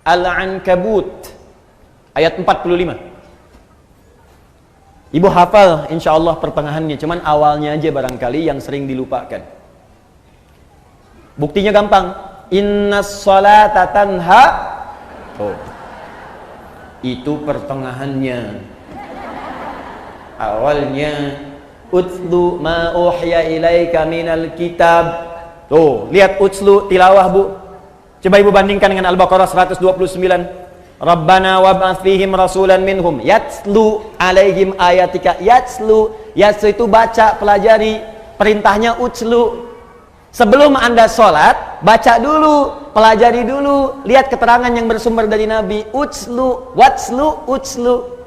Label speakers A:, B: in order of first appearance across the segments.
A: Al-Ankabut ayat 45. Ibu hafal insyaallah pertengahannya, cuman awalnya aja barangkali yang sering dilupakan. Buktinya gampang. Innas sholata tanha. Oh. Itu pertengahannya. Awalnya utlu ma uhya ilaika minal kitab. Tuh, lihat utslu tilawah, Bu. Coba Ibu bandingkan dengan Al-Baqarah 129. Rabbana wab'ats fihim rasulan minhum yatslu alaihim ayatika. Yatslu itu baca, pelajari. Perintahnya utslu. Sebelum Anda sholat, baca dulu, pelajari dulu, lihat keterangan yang bersumber dari Nabi. Utslu, watslu, utslu.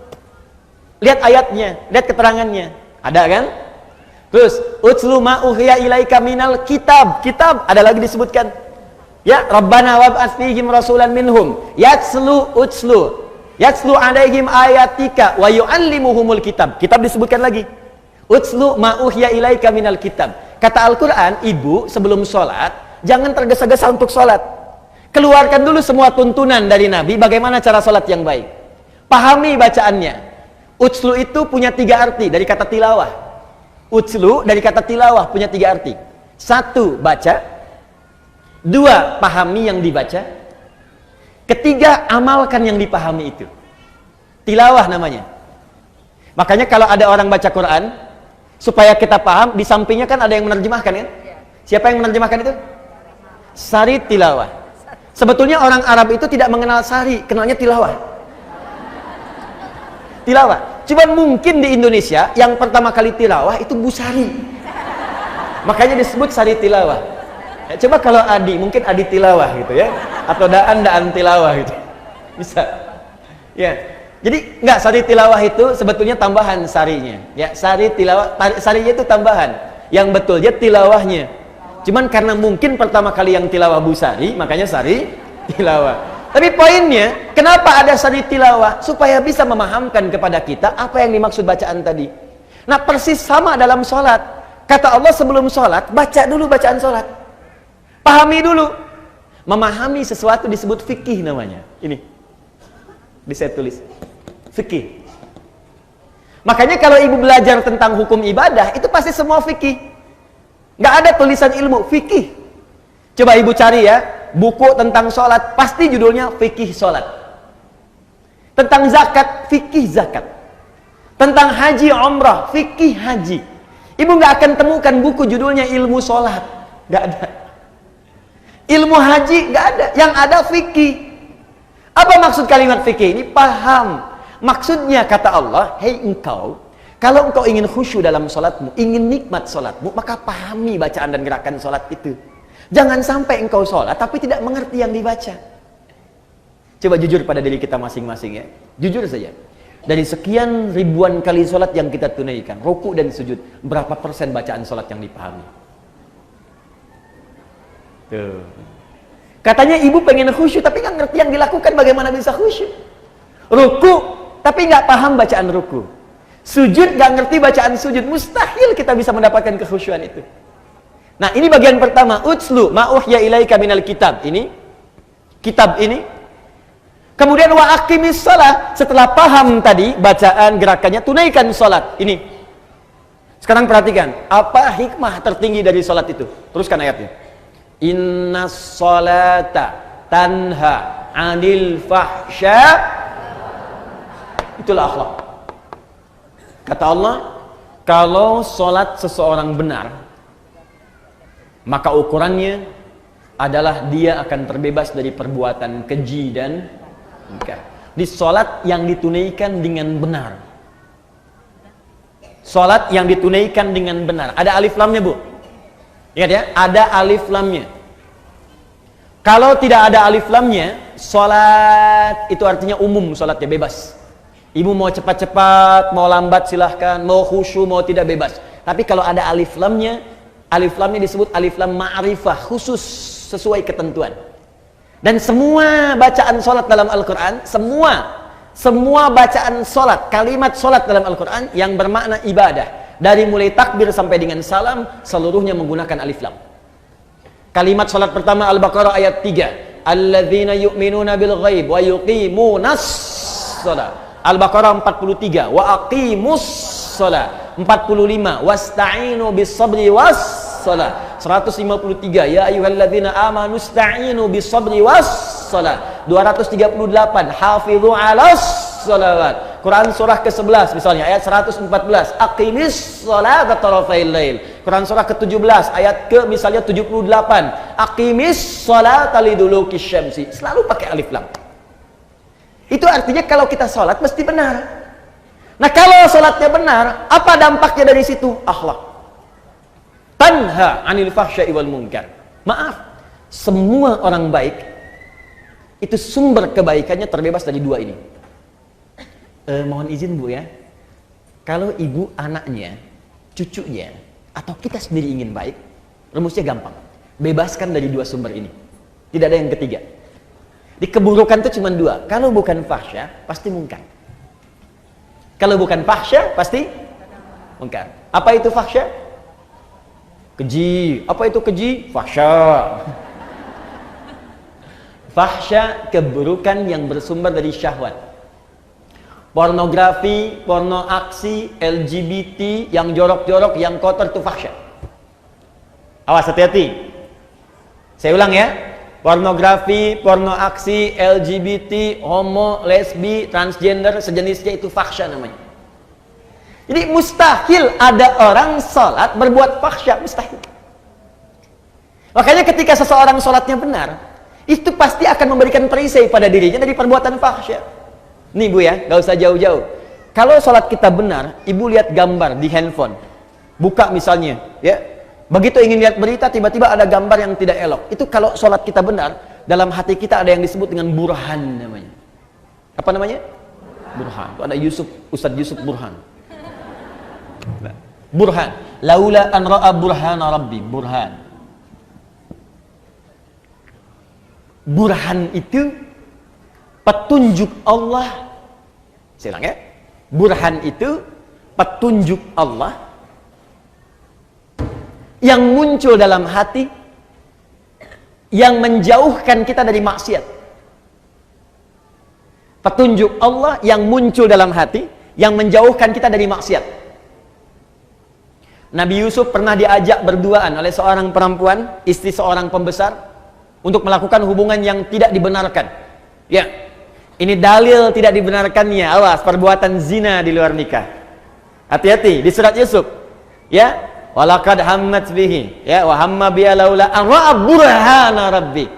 A: Lihat ayatnya, lihat keterangannya. Ada kan? Terus utslu ma uhiya ilaika minal kitab. Kitab ada lagi disebutkan. Ya, Rabbana wab'ats fihim rasulan minhum yatslu utslu. Yatslu alaihim ayatika wa yu'allimuhumul kitab. Kitab disebutkan lagi. Utslu ma uhiya ilaika minal kitab. Kata Al-Qur'an, Ibu sebelum sholat jangan tergesa-gesa untuk sholat. Keluarkan dulu semua tuntunan dari Nabi bagaimana cara sholat yang baik. Pahami bacaannya. Utslu itu punya 3 arti dari kata tilawah. Utslu dari kata tilawah punya 3 arti. 1, baca. 2, pahami yang dibaca. 3, amalkan yang dipahami itu. Tilawah namanya. Makanya kalau ada orang baca Quran, supaya kita paham, di sampingnya kan ada yang menerjemahkan kan? Siapa yang menerjemahkan itu? Sari tilawah. Sebetulnya orang Arab itu tidak mengenal sari, kenalnya tilawah. Tilawah. Cuman mungkin di Indonesia yang pertama kali tilawah itu Bu Sari. Makanya disebut sari tilawah. Ya, coba kalau Adi, mungkin Adi tilawah gitu ya, atau Daan tilawah gitu. Bisa. Ya. Jadi enggak, sari tilawah itu sebetulnya tambahan sarinya. Ya, sari tilawah, sarinya itu tambahan. Yang betulnya tilawahnya. Cuman karena mungkin pertama kali yang tilawah Bu Sari, makanya sari tilawah. Tapi poinnya, kenapa ada sari tilawah? Supaya bisa memahamkan kepada kita apa yang dimaksud bacaan tadi. Nah, persis sama dalam sholat. Kata Allah sebelum sholat, baca dulu bacaan sholat. Pahami dulu. Memahami sesuatu disebut fikih namanya. Ini. Saya tulis. Fikih. Makanya kalau Ibu belajar tentang hukum ibadah, itu pasti semua fikih. Nggak ada tulisan ilmu, fikih. Coba Ibu cari ya, buku tentang sholat, pasti judulnya fikih sholat. Tentang zakat, fikih zakat. Tentang haji umrah, fikih haji. Ibu nggak akan temukan buku judulnya ilmu sholat. Nggak ada. Ilmu haji nggak ada. Yang ada fikih. Apa maksud kalimat fikih ini? Paham. Maksudnya kata Allah, hei engkau, kalau engkau ingin khusyuk dalam sholatmu, ingin nikmat sholatmu, maka pahami bacaan dan gerakan sholat itu. Jangan sampai engkau sholat tapi tidak mengerti yang dibaca. Coba jujur pada diri kita masing-masing ya. Jujur saja. Dari sekian ribuan kali sholat yang kita tunaikan, ruku dan sujud, berapa persen bacaan sholat yang dipahami? Tuh. Katanya ibu pengen khusyuk tapi nggak ngerti yang dilakukan, bagaimana bisa khusyuk? Ruku tapi nggak paham bacaan ruku. Sujud nggak ngerti bacaan sujud, mustahil kita bisa mendapatkan kekhusyuan itu. Nah, ini bagian pertama, utslu ma uhya ilaika minal kitab. Ini kitab ini. Kemudian wa aqimis shalah, setelah paham tadi bacaan gerakannya, tunaikan salat. Ini. Sekarang perhatikan, apa hikmah tertinggi dari salat itu? Teruskan ayatnya. Innas sholata tanha 'anil fahsya. Itulah akhlak. Kata Allah, kalau salat seseorang benar, maka ukurannya adalah dia akan terbebas dari perbuatan keji dan mungkar. Di salat yang ditunaikan dengan benar. Salat yang ditunaikan dengan benar. Ada alif lamnya, Bu. Ingat ya, ada alif lamnya. Kalau tidak ada alif lamnya, salat itu artinya umum, salatnya bebas. Ibu mau cepat-cepat, mau lambat silahkan, mau khusyuk, mau tidak bebas. Tapi kalau ada alif lamnya disebut alif lam ma'rifah, khusus sesuai ketentuan. Dan semua bacaan sholat dalam Al-Quran, semua bacaan sholat, kalimat sholat dalam Al-Quran yang bermakna ibadah, dari mulai takbir sampai dengan salam, seluruhnya menggunakan alif lam. Kalimat sholat pertama Al-Baqarah ayat 3, alladzina yu'minuna bil ghaib wa yuqimunas shalah. Al-Baqarah 43, wa aqimus shalah. 45, wasta'inu bis sabri was shalah. 153, ya ayyuhalladzina amanu ista'inu bis sabri was shalah. 238, hafizu 'alas shalawat. Quran surah ke-11 misalnya ayat 114, aqimis sholata tarafail lail. Quran surah ke-17 ayat ke misalnya 78, aqimis sholata liduluki syamsi. Selalu pakai alif lam. Itu artinya kalau kita sholat mesti benar. Nah, kalau sholatnya benar, apa dampaknya dari situ? Akhlak. Tanha 'anil fahsya'i wal munkar. Maaf, semua orang baik itu sumber kebaikannya terbebas dari dua ini. Mohon izin Bu ya, kalau ibu anaknya, cucunya, atau kita sendiri ingin baik, rumusnya gampang, bebaskan dari dua sumber ini, tidak ada yang ketiga. Di keburukan itu cuma dua, kalau bukan fahsya pasti munkar, kalau bukan fahsya pasti munkar. Apa itu fahsya? Keji. Apa itu keji? Fahsya. Fahsya keburukan yang bersumber dari syahwat. Pornografi, porno aksi, LGBT, yang jorok-jorok, yang kotor itu fahsya. Awas, hati-hati. Saya ulang ya. Pornografi, porno aksi, LGBT, homo, lesbi, transgender, sejenisnya itu fahsya namanya. Jadi mustahil ada orang sholat berbuat fahsya, mustahil. Makanya ketika seseorang sholatnya benar, itu pasti akan memberikan perisai pada dirinya dari perbuatan fahsya. Nih Bu ya, gak usah jauh-jauh. Kalau sholat kita benar, ibu lihat gambar di handphone, buka misalnya, ya, begitu ingin lihat berita, tiba-tiba ada gambar yang tidak elok. Itu kalau sholat kita benar, dalam hati kita ada yang disebut dengan burhan namanya. Apa namanya? Burhan. Itu ada Ustadz Yusuf Burhan. Burhan. Laula an ra'a burhana rabbi. Burhan. Burhan itu petunjuk Allah. Saya ulang ya. Burhan itu petunjuk Allah yang muncul dalam hati, yang menjauhkan kita dari maksiat. Petunjuk Allah yang muncul dalam hati, yang menjauhkan kita dari maksiat. Nabi Yusuf pernah diajak berduaan oleh seorang perempuan, istri seorang pembesar, untuk melakukan hubungan yang tidak dibenarkan. Ya, ini dalil tidak dibenarkannya. Awas, perbuatan zina di luar nikah. Hati-hati di surat Yusuf. Ya, walaqad hammat bihi, ya, wa hamma biha laula an ra'a burhana rabbi.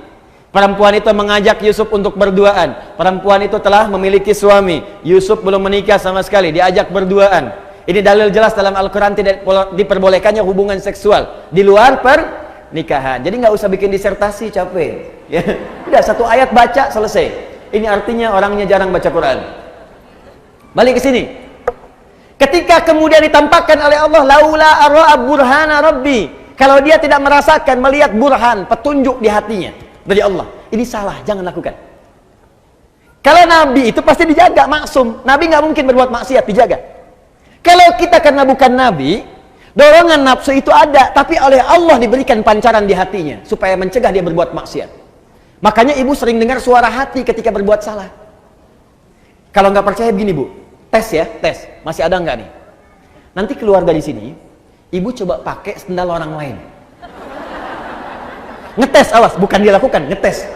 A: Perempuan itu mengajak Yusuf untuk berduaan. Perempuan itu telah memiliki suami. Yusuf belum menikah sama sekali, diajak berduaan. Ini dalil jelas dalam Al-Quran tidak diperbolehkannya hubungan seksual di luar pernikahan. Jadi nggak usah bikin disertasi, capek. Ya, udah satu ayat baca selesai. Ini artinya orangnya jarang baca Quran. Balik ke sini. Ketika kemudian ditampakkan oleh Allah, laula ar-ra'a burhana rabbi. Kalau dia tidak merasakan, melihat burhan, petunjuk di hatinya dari Allah, ini salah, jangan lakukan. Kalau Nabi itu pasti dijaga, maksum. Nabi nggak mungkin berbuat maksiat, dijaga. Kalau kita karena bukan Nabi, dorongan nafsu itu ada, tapi oleh Allah diberikan pancaran di hatinya supaya mencegah dia berbuat maksiat. Makanya ibu sering dengar suara hati ketika berbuat salah. Kalau nggak percaya begini Bu, tes ya, tes. Masih ada nggak nih? Nanti keluar dari sini, ibu coba pakai sendal orang lain. Ngetes, awas, bukan dia lakukan, ngetes.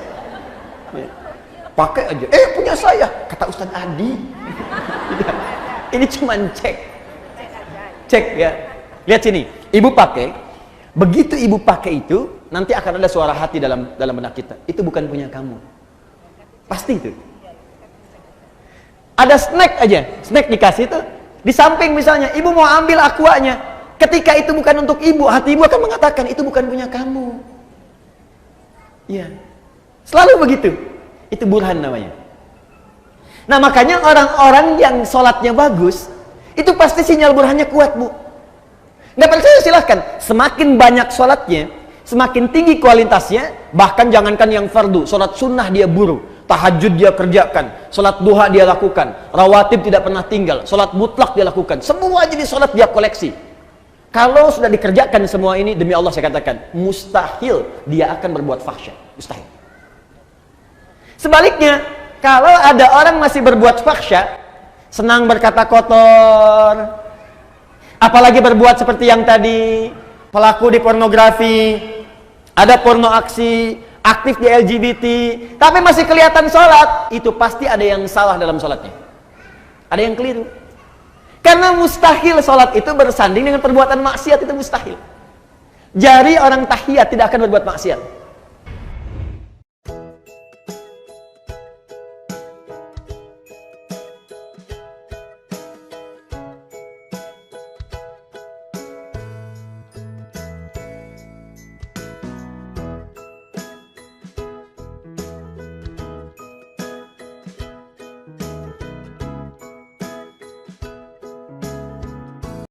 A: Pakai aja, punya saya, kata Ustadz Adi. Ini cuman cek ya. Lihat sini, ibu pakai, begitu ibu pakai itu, nanti akan ada suara hati dalam benak kita. Itu bukan punya kamu. Pasti itu. Ada snack aja, snack dikasih itu, di samping misalnya, ibu mau ambil aquanya. Ketika itu bukan untuk ibu, hati ibu akan mengatakan, itu bukan punya kamu. Iya. Selalu begitu. Itu burhan namanya. Nah makanya orang-orang yang sholatnya bagus, itu pasti sinyal burhannya kuat Bu. Nggak percaya silahkan. Semakin banyak sholatnya, semakin tinggi kualitasnya. Bahkan jangankan yang fardu, sholat sunnah dia buru, tahajud dia kerjakan, sholat duha dia lakukan, rawatib tidak pernah tinggal, sholat mutlak dia lakukan, semua jadi sholat dia koleksi. Kalau sudah dikerjakan semua ini, demi Allah saya katakan, mustahil dia akan berbuat fahsya, mustahil. Sebaliknya, kalau ada orang masih berbuat fahsya, senang berkata kotor, apalagi berbuat seperti yang tadi, pelaku di pornografi, ada porno aksi, aktif di LGBT, tapi masih kelihatan sholat, itu pasti ada yang salah dalam sholatnya. Ada yang keliru. Karena mustahil sholat itu bersanding dengan perbuatan maksiat, itu mustahil. Jari orang tahiyat tidak akan berbuat maksiat.